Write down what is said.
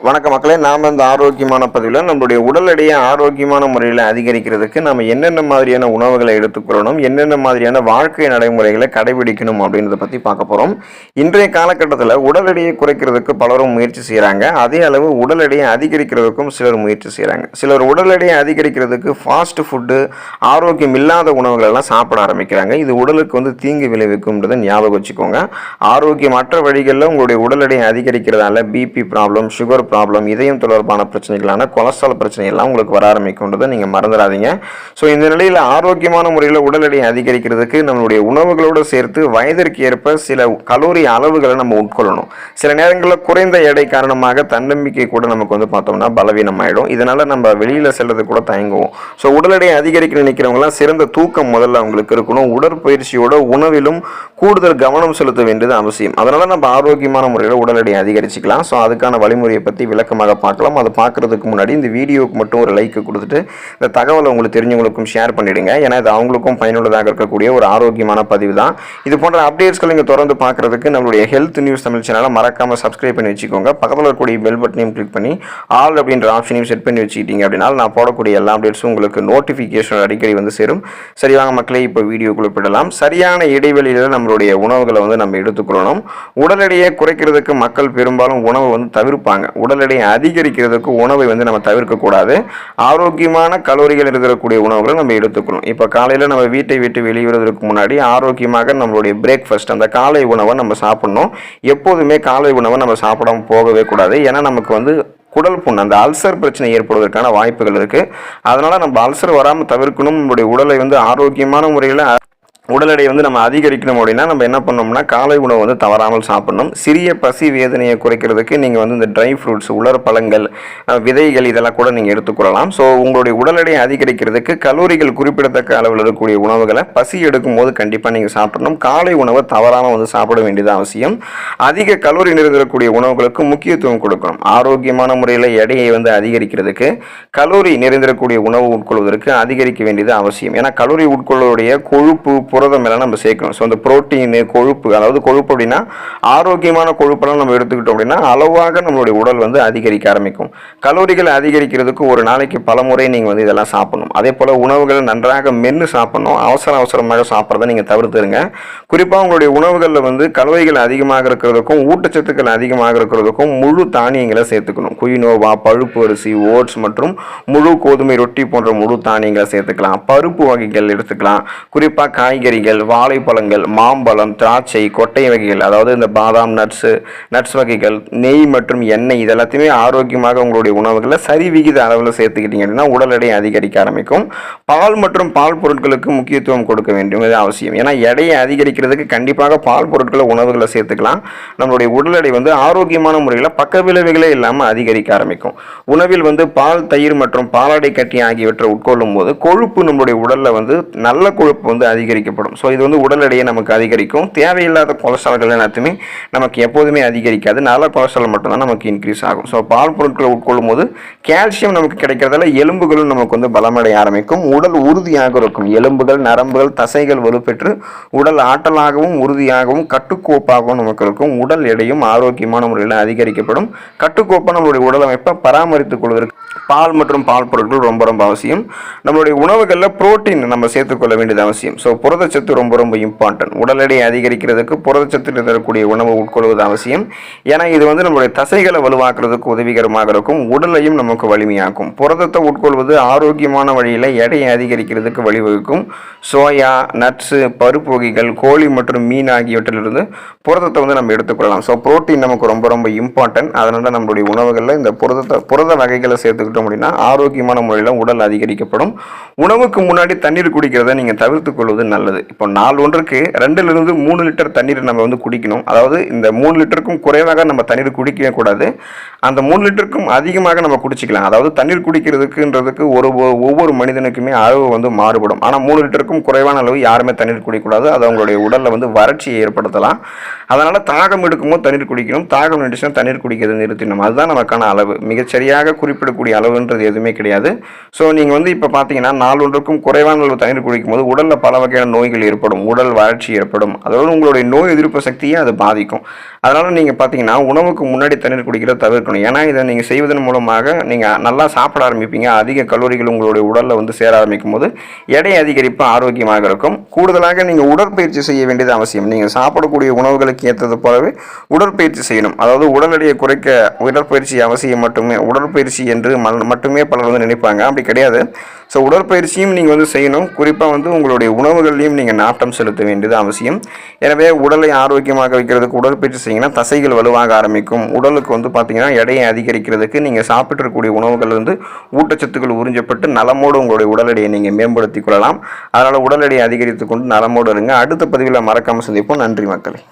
வணக்க மக்களே, நாம் இந்த ஆரோக்கியமான பதிவில் நம்மளுடைய உடல் எடையை ஆரோக்கியமான முறையில் அதிகரிக்கிறதுக்கு நம்ம என்னென்ன மாதிரியான உணவுகளை எடுத்துக்கொள்ளணும், என்னென்ன மாதிரியான வாழ்க்கை நடைமுறைகளை கடைபிடிக்கணும் அப்படின்றத பற்றி பார்க்க போகிறோம். இன்றைய காலகட்டத்தில் உடல் எடையை குறைக்கிறதுக்கு பலரும் முயற்சி செய்கிறாங்க. அதே அளவு உடல் எடையை அதிகரிக்கிறதுக்கும் சிலர் முயற்சி செய்கிறாங்க. சிலர் உடல் எடையை அதிகரிக்கிறதுக்கு ஃபாஸ்ட் ஃபுட்டு, ஆரோக்கியம் இல்லாத உணவுகள் எல்லாம் சாப்பிட ஆரம்பிக்கிறாங்க. இது உடலுக்கு தீங்கு விளைவிக்கும்ன்றதை ஞாபகம் வச்சுக்கோங்க. ஆரோக்கியமற்ற வழிகளில் உங்களுடைய உடல் எடையை அதிகரிக்கிறதால பிபி ப்ராப்ளம், சுகர் ப்ராப்ளம், இதயம் தொடர்பான பிரச்சனைகளான கொலஸ்ட்ரால் பிரச்சனை எல்லாம் உங்களுக்கு வர ஆரம்பிக்கும்ன்றதை நீங்கள் மறந்துடாதீங்க. ஸோ இந்த நிலையில் ஆரோக்கியமான முறையில் உடல் எடையை அதிகரிக்கிறதுக்கு நம்மளுடைய உணவுகளோடு சேர்த்து வயதிற்கு ஏற்ப சில கலோரி அளவுகளை நம்ம உட்கொள்ளணும். சில நேரங்களில் குறைந்த எடை காரணமாக தன்னம்பிக்கை கூட நமக்கு பார்த்தோம்னா பலவீனம் ஆகிடும். இதனால் நம்ம வெளியில் செல்றது கூட தயங்குவோம். ஸோ உடல் எடையை அதிகரிக்க நினைக்கிறவங்களாம் சிறந்த தூக்கம் முதல்ல அவங்களுக்கு இருக்கணும். உடற்பயிற்சியோட உணவிலும் கூடுதல் கவனம் செலுத்த வேண்டியது அவசியம். அதனால் நம்ம ஆரோக்கியமான முறையில் உடல் எடையை அதிகரிச்சுக்கலாம். ஸோ அதுக்கான வழிமுறையை பற்றி விளக்கமாக பார்க்கலாம். அது பார்க்குறதுக்கு முன்னாடி இந்த வீடியோவுக்கு மட்டும் ஒரு லைக் கொடுத்துட்டு இந்த தகவலை உங்களுக்கு தெரிஞ்சவங்களுக்கும் ஷேர் பண்ணிவிடுங்க. ஏன்னா இது அவங்களுக்கும் பயனுள்ளதாக இருக்கக்கூடிய ஒரு ஆரோக்கியமான பதிவு தான். இது போன்ற அப்டேட்ஸ்கள் நீங்கள் தொடர்ந்து பார்க்குறதுக்கு நம்மளுடைய ஹெல்த் நியூஸ் தமிழ் சேனலை மறக்காமல் சப்ஸ்கிரைப் பண்ணி வச்சுக்கோங்க. பக்கத்தில் இருக்கக்கூடிய பெல் பட்டனையும் கிளிக் பண்ணி ஆல் அப்படின்ற ஆப்ஷனையும் செட் பண்ணி வச்சுக்கிட்டீங்க அப்படின்னா நான் போடக்கூடிய எல்லா அப்டேட்ஸும் உங்களுக்கு நோட்டிஃபிகேஷன் அடிக்கடி சேரும். சரிவாங்க மக்களே, இப்போ வீடியோக்குள்ள போயிடலாம். சரியான இடைவெளியில் நம்மளுடைய உணவுகளை நம்ம எடுத்துக்கொள்ளணும். உடல் எடையை குறைக்கிறதுக்கு மக்கள் பெரும்பாலும் உணவை தவிர்ப்பாங்க. உடல் எடையை அதிகரிக்கிறதுக்கு உணவை நம்ம தவிர்க்கக்கூடாது. ஆரோக்கியமான கலோரிகள் இருக்கக்கூடிய உணவுகளை நம்ம எடுத்துக்கணும். இப்போ காலையில் நம்ம வீட்டை விட்டு வெளியேறதுக்கு முன்னாடி ஆரோக்கியமாக நம்மளுடைய பிரேக்ஃபாஸ்ட், அந்த காலை உணவை நம்ம சாப்பிடணும். எப்போதுமே காலை உணவை நம்ம சாப்பிடாம போகவே கூடாது. ஏன்னா நமக்கு குடல் புண், அந்த அல்சர் பிரச்சனை ஏற்படுவதற்கான வாய்ப்புகள் இருக்குது. அதனால் நம்ம அல்சர் வராமல் தவிர்க்கணும். நம்மளுடைய உடலை ஆரோக்கியமான முறையில் உடல் எடையை நம்ம அதிகரிக்கணும் அப்படின்னா நம்ம என்ன பண்ணோம்னா காலை உணவு தவறாமல் சாப்பிடணும். சிறிய பசி வேதனையை குறைக்கிறதுக்கு நீங்கள் இந்த ட்ரை ஃப்ரூட்ஸ், உலர் பழங்கள், விதைகள் இதெல்லாம் கூட நீங்கள் எடுத்துக்கொள்ளலாம். ஸோ உங்களுடைய உடல் எடையை அதிகரிக்கிறதுக்கு கலோரிகள் குறிப்பிடத்தக்க அளவில் இருக்கக்கூடிய உணவுகளை பசி எடுக்கும் போது கண்டிப்பாக நீங்கள் சாப்பிடணும். காலை உணவை தவறாமல் சாப்பிட வேண்டியது அவசியம். அதிக கலோரி நிறைந்திருக்கக்கூடிய உணவுகளுக்கு முக்கியத்துவம் கொடுக்கணும். ஆரோக்கியமான முறையில் எடையை அதிகரிக்கிறதுக்கு கலோரி நிறைந்திருக்கக்கூடிய உணவு உட்கொள்வதற்கு அதிகரிக்க வேண்டியது அவசியம். ஏன்னா கலோரி உட்கொள்வதுடைய கொழுப்பு, புரதம் எல்லாம் நம்ம சேர்க்கணும். ஸோ அந்த புரோட்டீன், கொழுப்பு, அதாவது கொழுப்பு அப்படின்னா ஆரோக்கியமான கொழுப்பெல்லாம் நம்ம எடுத்துக்கிட்டோம் அப்படின்னா அளவாக நம்மளுடைய உடல் அதிகரிக்க ஆரம்பிக்கும். கலோரிகளை அதிகரிக்கிறதுக்கு ஒரு நாளைக்கு பல முறை நீங்கள் இதெல்லாம் சாப்பிடணும். அதே போல் உணவுகளை நன்றாக மென்று சாப்பிடணும். அவசரமாக சாப்பிட்றதை நீங்கள் தவிர்த்துருங்க. குறிப்பாக உங்களுடைய உணவுகளில் கலோரிகள் அதிகமாக இருக்கிறதுக்கும் ஊட்டச்சத்துக்கள் அதிகமாக இருக்கிறதுக்கும் முழு தானியங்களை சேர்த்துக்கணும். குயினோவா, பழுப்பு அரிசி, ஓட்ஸ் மற்றும் முழு கோதுமை ரொட்டி போன்ற முழு தானியங்களை சேர்த்துக்கலாம். பருப்பு வகைகள் எடுத்துக்கலாம். குறிப்பாக காய்கறிகள், வாழைப்பழங்கள், மாம்பழம், திராட்சை, கொட்டை வகைகள், அதாவது இந்த பாதாம், நட்ஸ் வகைகள், நெய் மற்றும் எண்ணெய், இதெல்லாத்தையுமே ஆரோக்கியமாக உங்களுடைய உணவுகளில் சரி விகித அளவில் சேர்த்துக்கிட்டீங்க அப்படின்னா உடல் எடையை அதிகரிக்க ஆரம்பிக்கும். பால் மற்றும் பால் பொருட்களுக்கு முக்கியத்துவம் கொடுக்க வேண்டியது அவசியம். ஏன்னா எடையை அதிகரிக்கிறதுக்கு கண்டிப்பாக பால் பொருட்களை உணவுகளை சேர்த்துக்கலாம். நம்மளுடைய உடல் எடை ஆரோக்கியமான முறையில் பக்க விளைவுகளே இல்லாமல் அதிகரிக்க ஆரம்பிக்கும். உணவில் பால், தயிர் மற்றும் பாலாடை கட்டி ஆகியவற்றை உட்கொள்ளும் போது கொழுப்பு நம்மளுடைய உடலில் நல்ல கொழுப்பு அதிகரிக்கப்படும். ஸோ இது உடல் எடையை நமக்கு அதிகரிக்கும். தேவையில்லாத கொலஸ்ட்ரால்கள் எல்லாத்தையுமே நமக்கு எப்போதுமே அதிகரிக்காது. நல்ல கொலஸ்ட்ரால் மட்டும்தான் நமக்கு இன்க்ரீஸ் ஆகும். ஸோ பால் பொருட்களை உட்கொள்ளும் போது கால்சியம் நமக்கு கிடைக்கிறதால எலும்புகளும் நமக்கு பலமடைய ஆரம்பிக்கும். உடல் உறுதியாக இருக்கும். எலும்புகள், நரம்புகள், தசைகள் வலுப்பெற்று உடல் ஆற்றலாகவும் உறுதியாகவும் கட்டுக்கோப்பாகவும் நமக்கு இருக்கும். உடல் எடையும் ஆரோக்கியமான முறையில் அதிகரிக்கப்படும். கட்டுக்கோப்பாக நம்மளுடைய உடலமைப்பை பராமரித்துக் கொள்வதற்கு பால் மற்றும் பால் பொருட்கள் ரொம்ப ரொம்ப அவசியம். நம்மளுடைய உணவுகளில் புரோட்டீன் நம்ம சேர்த்துக்கொள்ள வேண்டியது அவசியம். ஸோ புரதச்சத்து ரொம்ப ரொம்ப இம்பார்ட்டன்ட். உடல் எடையை அதிகரிக்கிறதுக்கு புரதச்சத்து இருக்கக்கூடிய உணவு உட்கொள்வது அவசியம். ஏன்னா இது நம்மளுடைய தசைகளை வலுவாக்குறதுக்கு உதவிகரமாக இருக்கும். உடலையும் நமக்கு வலிமையாக்கும். புரதத்தை உட்கொள்வது ஆரோக்கியமான வழியில் எடையை அதிகரிக்கிறதுக்கு வழிவகுக்கும். சோயா, நட்ஸு, பருப்பு வகைகள், கோழி மற்றும் மீன் ஆகியவற்றிலிருந்து புரதத்தை நம்ம எடுத்துக்கொள்ளலாம். ஸோ புரோட்டீன் நமக்கு ரொம்ப ரொம்ப இம்பார்ட்டன்ட். அதனால நம்மளுடைய உணவுகளில் இந்த புரத வகைகளை சேர்த்துக்கிட்டோம் அப்படின்னா ஆரோக்கியமான முறையில் உடல் அதிகரிக்கப்படும். உணவுக்கு முன்னாடி தண்ணீர் குடிக்கிறத நீங்கள் தவிர்த்துக் கொள்வது நல்லது. இப்போ நாள் ஒன்றுக்கு 2 to 3 லிட்டர் தண்ணீர் நம்ம குடிக்கணும். அதாவது இந்த 3 லிட்டருக்கும் குறைவாக நம்ம தண்ணீர் குடிக்கவே கூடாது. அந்த 3 லிட்டருக்கும் அதிகமாக நம்ம குடிச்சிக்கலாம். அதாவது தண்ணீர் குடிக்கிறதுக்குன்றதுக்கு ஒவ்வொரு மனிதனுக்குமே அளவு மாறுபடும். ஆனால் 3 லிட்டருக்கும் குறைவான அளவு யாருமே தண்ணீர் குடிக்கக்கூடாது. அது அவங்களுடைய உடலில் வறட்சியை ஏற்படுத்தலாம். அதனால் தாகம் எடுக்கும்போது தண்ணீர் குடிக்கணும். தாகம் நின்றுச்சுன்னா தண்ணீர் குடிக்கிறது நிறுத்திடணும். அதுதான் நமக்கான அளவு. மிகச்சரியாக குறிப்பிடக்கூடிய அளவுன்றது எதுவுமே கிடையாது. ஸோ நீங்கள் இப்போ பார்த்தீங்கன்னா நாள் ஒன்றுக்கும் குறைவான அளவு தண்ணீர் குடிக்கும் போது உடலில் பல வகையான நோய்கள் ஏற்படும். உடல் வறட்சி ஏற்படும். அதோடு உங்களுடைய நோய் எதிர்ப்பு சக்தியை அது பாதிக்கும். அதனால் நீங்கள் பார்த்தீங்கன்னா உணவுக்கு முன்னாடி தண்ணீர் குடிக்கிறத தவிர்க்கணும். ஏன்னா இதை நீங்கள் செய்வதன் மூலமாக நீங்கள் நல்லா சாப்பிட ஆரம்பிப்பீங்க. அதிக கலோரிகள் உங்களுடைய உடலில் வந்து சேர ஆரம்பிக்கும் போது எடை அதிகரிப்பு ஆரோக்கியமாக இருக்கும். கூடுதலாக நீங்கள் உடற்பயிற்சி செய்ய வேண்டியது அவசியம். நீங்கள் சாப்பிடக்கூடிய உணவுகளுக்கு ஏற்றது போலவே உடற்பயிற்சி செய்யணும். அதாவது உடல் எடையை குறைக்க உடற்பயிற்சி அவசியம். உடற்பயிற்சி என்று மட்டுமே பலர் வந்து நினைப்பாங்க. அப்படி கிடையாது. ஸோ உடற்பயிற்சியும் நீங்கள் வந்து செய்யணும். குறிப்பாக வந்து உங்களுடைய உணவுகள்லையும் நீங்கள் நாட்டம் செலுத்த வேண்டியது அவசியம். எனவே உடலை ஆரோக்கியமாக வைக்கிறதுக்கு உடற்பயிற்சி செய்யிங்கன்னா தசைகள் வலுவாக ஆரம்பிக்கும். உடலுக்கு வந்து பார்த்தீங்கன்னா எடையை அதிகரிக்கிறதுக்கு நீங்கள் சாப்பிட்டுக்கூடிய உணவுகள் வந்து ஊட்டச்சத்துக்கள் உறிஞ்சப்பட்டு நலமோடு உங்களுடைய உடல் எடையை நீங்கள் மேம்படுத்திக் கொள்ளலாம். அதனால் உடல் எடையை அதிகரித்து கொண்டு நலமோடு இருங்க. அடுத்த பதிவில் மறக்காமல் சந்திப்போம். நன்றி மக்களே.